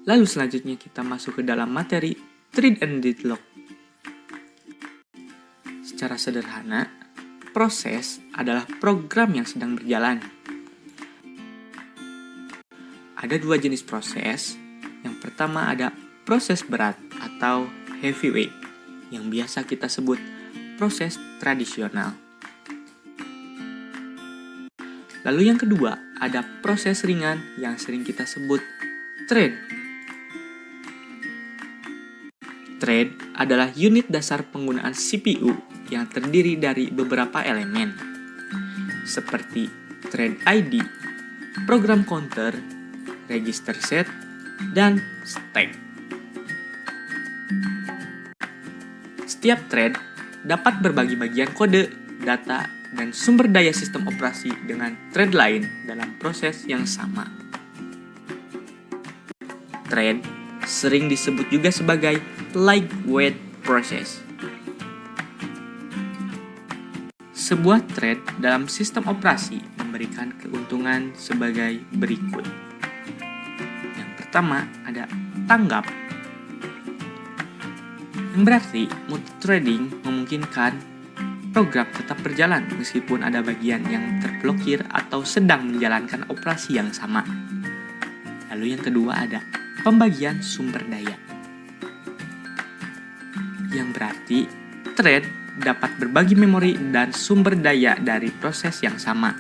Lalu selanjutnya kita masuk ke dalam materi Thread and Deadlock. Secara sederhana, proses adalah program yang sedang berjalan. Ada dua jenis proses. Yang pertama ada proses berat atau heavyweight, yang biasa kita sebut proses tradisional. Lalu yang kedua ada proses ringan yang sering kita sebut thread. Thread adalah unit dasar penggunaan CPU yang terdiri dari beberapa elemen, seperti thread ID, program counter, register set, dan stack. Setiap thread dapat berbagi bagian kode, data, dan sumber daya sistem operasi dengan thread lain dalam proses yang sama. Thread sering disebut juga sebagai lightweight process. Sebuah thread dalam sistem operasi memberikan keuntungan sebagai berikut. Yang pertama ada tanggap, yang berarti multithreading memungkinkan program tetap berjalan meskipun ada bagian yang terblokir atau sedang menjalankan operasi yang sama. Lalu yang kedua ada pembagian sumber daya, yang berarti thread dapat berbagi memori dan sumber daya dari proses yang sama.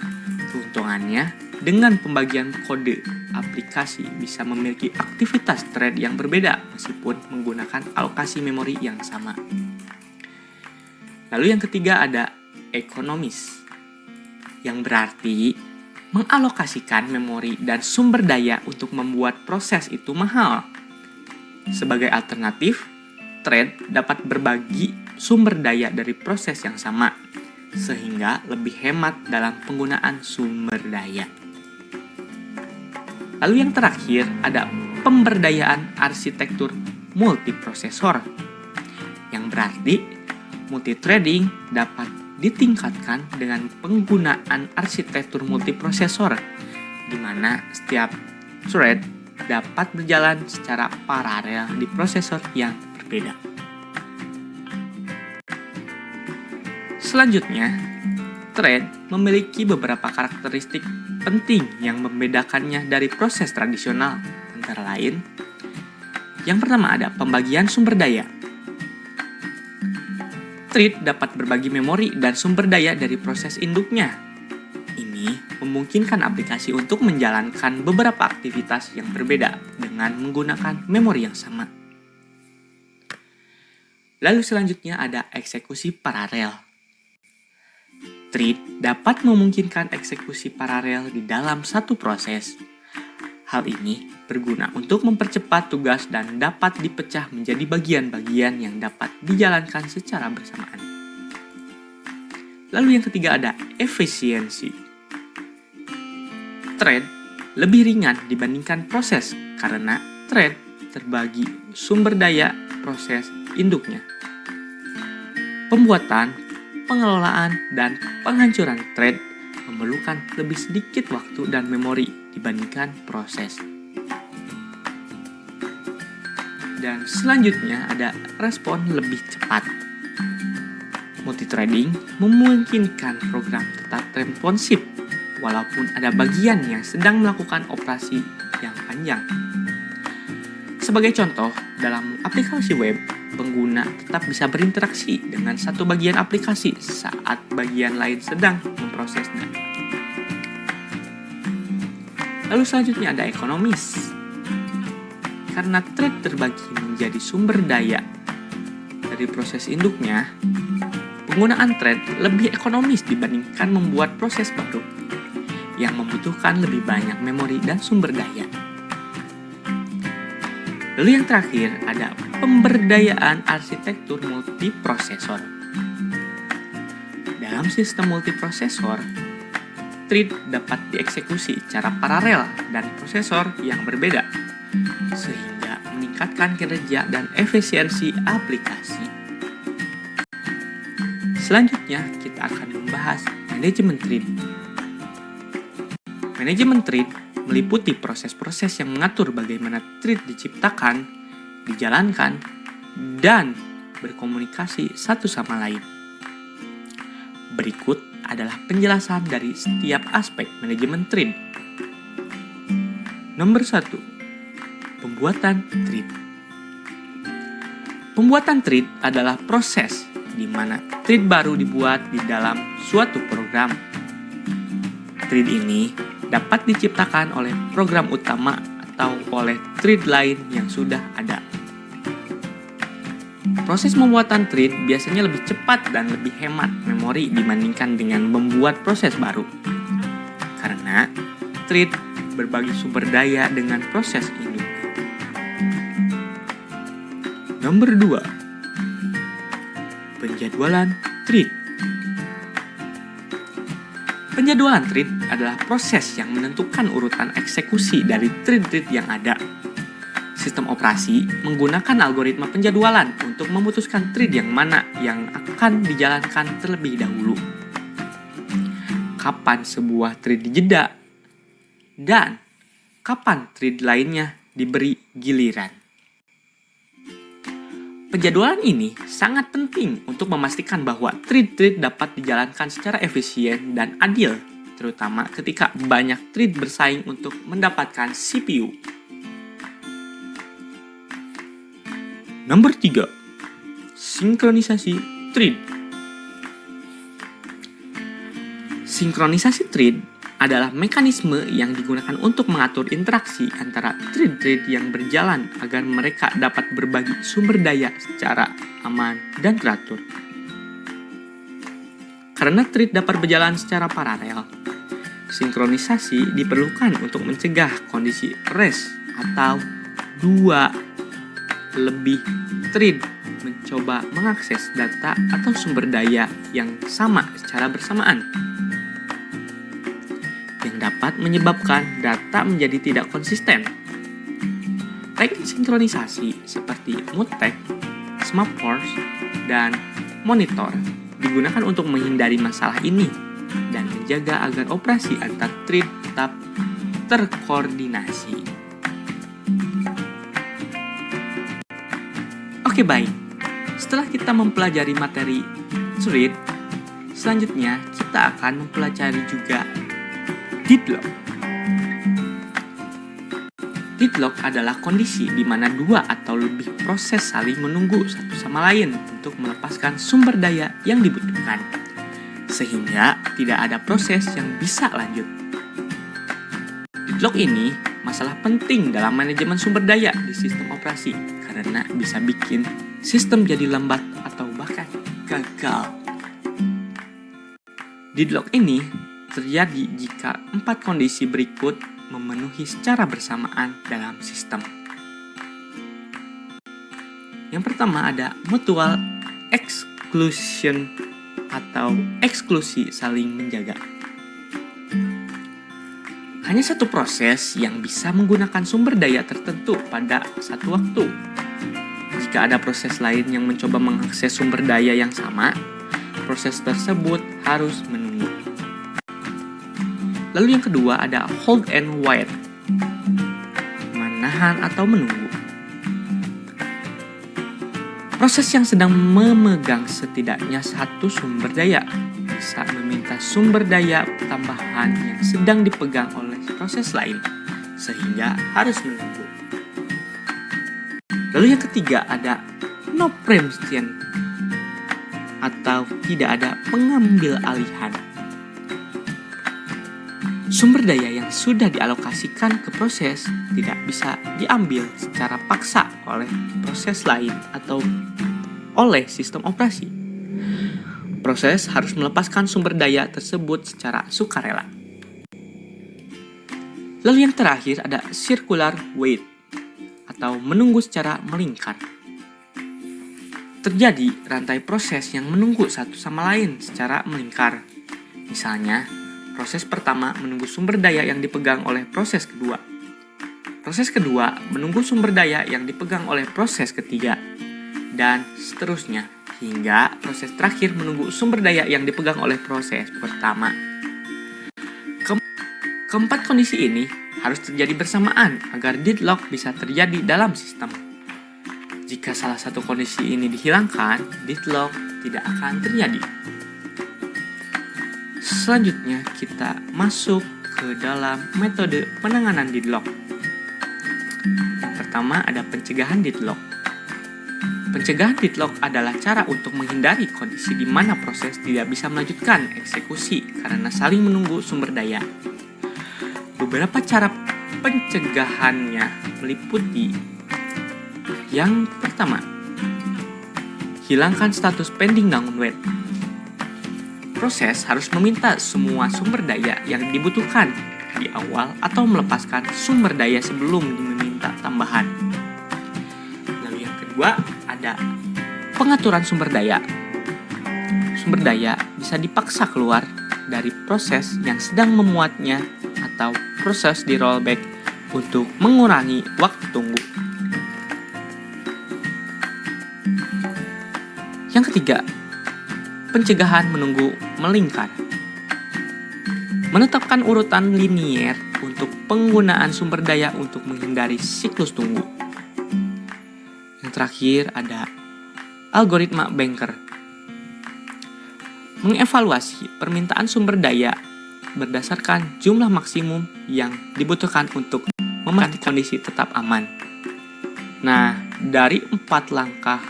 Keuntungannya, dengan pembagian kode, aplikasi bisa memiliki aktivitas thread yang berbeda meskipun menggunakan alokasi memori yang sama. Lalu yang ketiga ada ekonomis, yang berarti mengalokasikan memori dan sumber daya untuk membuat proses itu mahal. Sebagai alternatif, thread dapat berbagi sumber daya dari proses yang sama, sehingga lebih hemat dalam penggunaan sumber daya. Lalu yang terakhir ada pemberdayaan arsitektur multiprosesor, yang berarti multithreading dapat ditingkatkan dengan penggunaan arsitektur multiprosesor, di mana setiap thread dapat berjalan secara paralel di prosesor yang berbeda. Selanjutnya, thread memiliki beberapa karakteristik penting yang membedakannya dari proses tradisional, antara lain, yang pertama ada pembagian sumber daya. Thread dapat berbagi memori dan sumber daya dari proses induknya. Ini memungkinkan aplikasi untuk menjalankan beberapa aktivitas yang berbeda dengan menggunakan memori yang sama. Lalu selanjutnya ada eksekusi paralel. Thread dapat memungkinkan eksekusi paralel di dalam satu proses. Hal ini berguna untuk mempercepat tugas dan dapat dipecah menjadi bagian-bagian yang dapat dijalankan secara bersamaan. Lalu yang ketiga ada efisiensi. Thread lebih ringan dibandingkan proses karena thread terbagi sumber daya proses induknya. Pembuatan, pengelolaan, dan penghancuran thread memerlukan lebih sedikit waktu dan memori dibandingkan proses. Dan selanjutnya ada respon lebih cepat. Multithreading memungkinkan program tetap responsif walaupun ada bagian yang sedang melakukan operasi yang panjang. Sebagai contoh, dalam aplikasi web, pengguna tetap bisa berinteraksi dengan satu bagian aplikasi saat bagian lain sedang memproses data. Lalu selanjutnya ada ekonomis. Karena thread terbagi menjadi sumber daya dari proses induknya, penggunaan thread lebih ekonomis dibandingkan membuat proses baru yang membutuhkan lebih banyak memori dan sumber daya. Lalu yang terakhir ada pemberdayaan arsitektur multiprosesor. Dalam sistem multiprosesor, thread dapat dieksekusi secara paralel dan prosesor yang berbeda, sehingga meningkatkan kinerja dan efisiensi aplikasi. Selanjutnya, kita akan membahas manajemen thread. Manajemen thread meliputi proses-proses yang mengatur bagaimana thread diciptakan, dijalankan, dan berkomunikasi satu sama lain. Berikut adalah penjelasan dari setiap aspek manajemen thread. Nomor 1. Pembuatan thread. Pembuatan thread adalah proses di mana thread baru dibuat di dalam suatu program. Thread ini dapat diciptakan oleh program utama atau oleh thread lain yang sudah ada. Proses pembuatan thread biasanya lebih cepat dan lebih hemat memori dibandingkan dengan membuat proses baru. Karena thread berbagi sumber daya dengan proses induk. Nomor 2. Penjadwalan thread. Penjadwalan thread adalah proses yang menentukan urutan eksekusi dari thread-thread yang ada. Sistem operasi menggunakan algoritma penjadwalan untuk memutuskan thread yang mana yang akan dijalankan terlebih dahulu, kapan sebuah thread dijeda, dan kapan thread lainnya diberi giliran. Penjadwalan ini sangat penting untuk memastikan bahwa thread-thread dapat dijalankan secara efisien dan adil, terutama ketika banyak thread bersaing untuk mendapatkan CPU. Nomor 3. Sinkronisasi thread. Sinkronisasi thread adalah mekanisme yang digunakan untuk mengatur interaksi antara thread-thread yang berjalan agar mereka dapat berbagi sumber daya secara aman dan teratur. Karena thread dapat berjalan secara paralel, sinkronisasi diperlukan untuk mencegah kondisi rest atau dua lebih thread mencoba mengakses data atau sumber daya yang sama secara bersamaan, yang dapat menyebabkan data menjadi tidak konsisten. Teknik sinkronisasi seperti mutek, Smapforce, dan monitor digunakan untuk menghindari masalah ini dan menjaga agar operasi antar thread tetap terkoordinasi. Oke, baik. Setelah kita mempelajari materi thread, selanjutnya kita akan mempelajari juga deadlock. Deadlock adalah kondisi di mana dua atau lebih proses saling menunggu satu sama lain untuk melepaskan sumber daya yang dibutuhkan, sehingga tidak ada proses yang bisa lanjut. Deadlock ini masalah penting dalam manajemen sumber daya di sistem operasi karena bisa bikin sistem jadi lambat atau bahkan gagal. Deadlock ini terjadi jika 4 kondisi berikut memenuhi secara bersamaan dalam sistem. Yang pertama ada mutual exclusion atau eksklusi saling menjaga. Hanya satu proses yang bisa menggunakan sumber daya tertentu pada satu waktu. Jika ada proses lain yang mencoba mengakses sumber daya yang sama, proses tersebut harus menunggu. Lalu yang kedua ada hold and wait, menahan atau menunggu. Proses yang sedang memegang setidaknya satu sumber daya bisa meminta sumber daya tambahan yang sedang dipegang oleh proses lain, sehingga harus menunggu. Lalu yang ketiga ada no preemption atau tidak ada pengambil alihan. Sumber daya yang sudah dialokasikan ke proses tidak bisa diambil secara paksa oleh proses lain atau oleh sistem operasi. Proses harus melepaskan sumber daya tersebut secara sukarela. Lalu yang terakhir ada circular wait atau menunggu secara melingkar. Terjadi rantai proses yang menunggu satu sama lain secara melingkar. Misalnya, proses pertama menunggu sumber daya yang dipegang oleh proses kedua. Proses kedua menunggu sumber daya yang dipegang oleh proses ketiga. Dan seterusnya, hingga proses terakhir menunggu sumber daya yang dipegang oleh proses pertama. Keempat kondisi ini harus terjadi bersamaan agar deadlock bisa terjadi dalam sistem. Jika salah satu kondisi ini dihilangkan, deadlock tidak akan terjadi. Selanjutnya kita masuk ke dalam metode penanganan deadlock. Yang pertama ada pencegahan deadlock. Pencegahan deadlock adalah cara untuk menghindari kondisi di mana proses tidak bisa melanjutkan eksekusi karena saling menunggu sumber daya. Beberapa cara pencegahannya meliputi: yang pertama, hilangkan status pending download. Proses harus meminta semua sumber daya yang dibutuhkan di awal atau melepaskan sumber daya sebelum diminta tambahan. Lalu yang kedua, ada pengaturan sumber daya. Sumber daya bisa dipaksa keluar dari proses yang sedang memuatnya atau proses di rollback untuk mengurangi waktu tunggu. Yang ketiga, pencegahan menunggu melingkar. Menetapkan urutan linier untuk penggunaan sumber daya untuk menghindari siklus tunggu. Yang terakhir ada algoritma Banker. Mengevaluasi permintaan sumber daya berdasarkan jumlah maksimum yang dibutuhkan untuk memastikan kondisi tetap aman. Nah, dari 4 langkah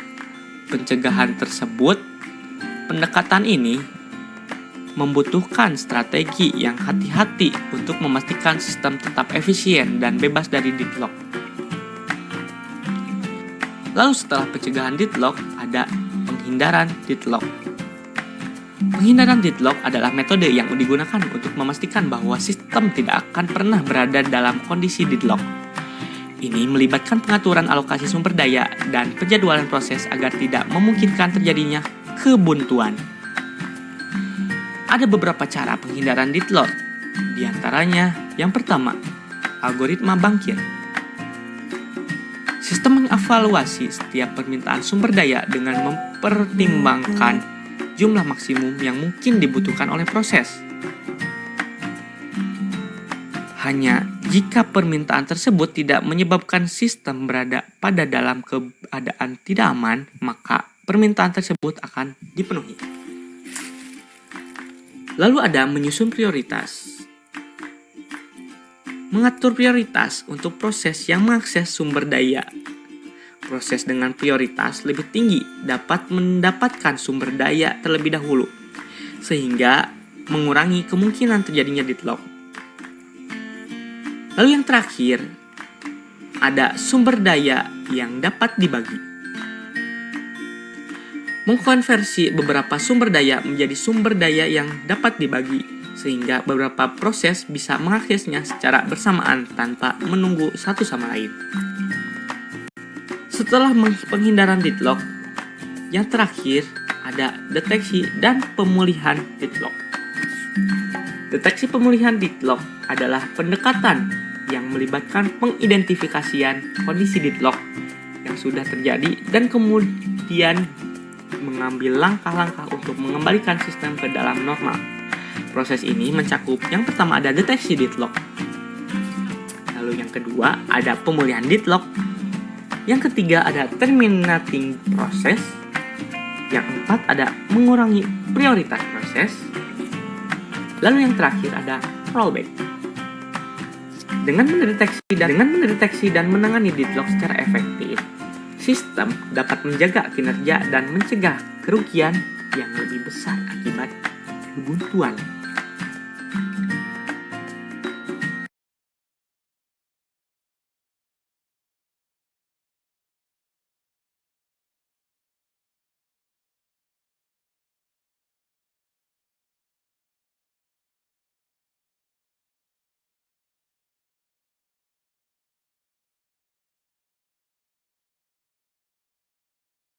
pencegahan tersebut, pendekatan ini membutuhkan strategi yang hati-hati untuk memastikan sistem tetap efisien dan bebas dari deadlock. Lalu setelah pencegahan deadlock, ada penghindaran deadlock. Penghindaran deadlock adalah metode yang digunakan untuk memastikan bahwa sistem tidak akan pernah berada dalam kondisi deadlock. Ini melibatkan pengaturan alokasi sumber daya dan penjadwalan proses agar tidak memungkinkan terjadinya kebuntuan. Ada beberapa cara penghindaran deadlock. Di antaranya, yang pertama, algoritma Bankir. Sistem mengevaluasi setiap permintaan sumber daya dengan mempertimbangkan jumlah maksimum yang mungkin dibutuhkan oleh proses. Hanya jika permintaan tersebut tidak menyebabkan sistem berada pada dalam keadaan tidak aman, maka permintaan tersebut akan dipenuhi. Lalu ada menyusun prioritas. Mengatur prioritas untuk proses yang mengakses sumber daya. Proses dengan prioritas lebih tinggi dapat mendapatkan sumber daya terlebih dahulu, sehingga mengurangi kemungkinan terjadinya deadlock. Lalu yang terakhir, ada sumber daya yang dapat dibagi. Mengkonversi beberapa sumber daya menjadi sumber daya yang dapat dibagi, sehingga beberapa proses bisa mengaksesnya secara bersamaan tanpa menunggu satu sama lain. Setelah penghindaran deadlock, yang terakhir ada deteksi dan pemulihan deadlock. Deteksi pemulihan deadlock adalah pendekatan yang melibatkan pengidentifikasian kondisi deadlock yang sudah terjadi dan kemudian mengambil langkah-langkah untuk mengembalikan sistem ke dalam normal. Proses ini mencakup yang pertama ada deteksi deadlock. Lalu yang kedua ada pemulihan deadlock. Yang ketiga ada terminating proses. Yang keempat ada mengurangi prioritas proses. Lalu yang terakhir ada rollback. Dengan mendeteksi dan menangani deadlock secara efektif, sistem dapat menjaga kinerja dan mencegah kerugian yang lebih besar akibat kebuntuan.